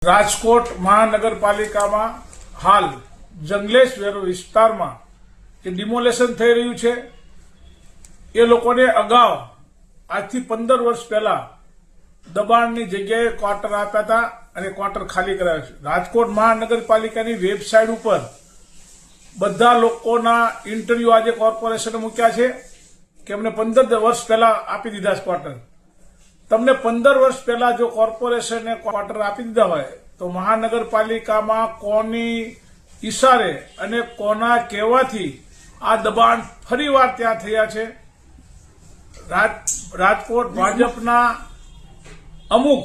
રાજકોટ મહાનગરપાલિકામાં હાલ જંગલેશ વેરો વિસ્તારમાં જે ડિમોલેશન થઈ રહ્યું છે એ લોકોને અગાઉ આજથી 15 વર્ષ પહેલા દબાણની જગ્યાએ ક્વાર્ટર આપ્યા હતા અને ક્વાર્ટર ખાલી કરાવ્યા છે. રાજકોટ મહાનગરપાલિકાની વેબસાઇટ ઉપર બધા લોકોના ઇન્ટરવ્યુ આજે કોર્પોરેશને મૂક્યા છે કે અમને 15 વર્ષ પહેલા આપી દીધા છે ક્વાર્ટર. તમને 15 વર્ષ પહેલા જો કોર્પોરેશને ક્વાર્ટર આપી દીધા હોય તો મહાનગરપાલિકામાં કોની ઈશારે અને કોના કહેવાથી આ દબાણ ફરીવાર ત્યાં થયા છે. રાજકોટ ભાજપના અમુક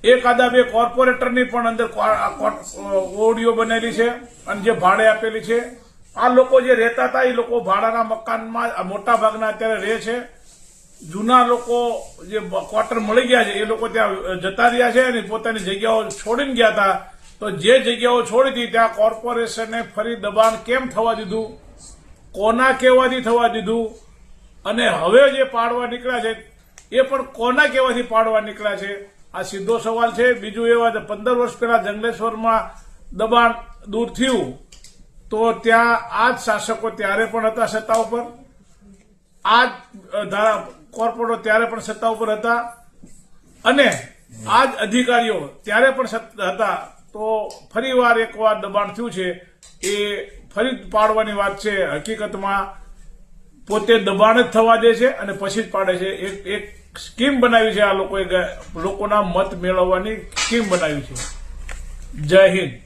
એકાદા બે કોર્પોરેટરની પણ અંદર ઓડિયો બનેલી છે અને જે ભાડે આપેલી છે. આ લોકો જે રહેતા હતા એ લોકો ભાડાના મકાનમાં મોટા ભાગના અત્યારે રહે છે. જૂના લોકો જે ક્વાર્ટર મળી ગયા છે એ લોકો ત્યાં જતા રહ્યા છે અને પોતાની જગ્યાઓ છોડીને ગયા હતા. તો જે જગ્યાઓ છોડી હતી ત્યાં કોર્પોરેશને ફરી દબાણ કેમ થવા દીધું, કોના કહેવાથી થવા દીધું અને હવે જે પાડવા નીકળ્યા છે એ પણ કોના કહેવાથી પાડવા નીકળ્યા છે, આ સીધો સવાલ છે. બીજું એવા 15 વર્ષ પહેલા જંગલેશ્વરમાં દબાણ દૂર થયું તો ત્યાં આ જ શાસકો ત્યારે પણ હતા સત્તા ઉપર, આ જ કોર્પોરેટરો ત્યારે પણ સત્તા ઉપર હતા અને આ જ અધિકારીઓ ત્યારે પણ હતા. તો ફરીવાર એકવાર દબાણ થયું છે એ ફરી પાડવાની વાત છે. હકીકતમાં પોતે દબાણ જ થવા દે છે અને પછી જ પાડે છે. એક સ્કીમ બનાવી છે આ લોકોએ, લોકોના મત મેળવવાની સ્કીમ બનાવી છે. જય હિન્દ.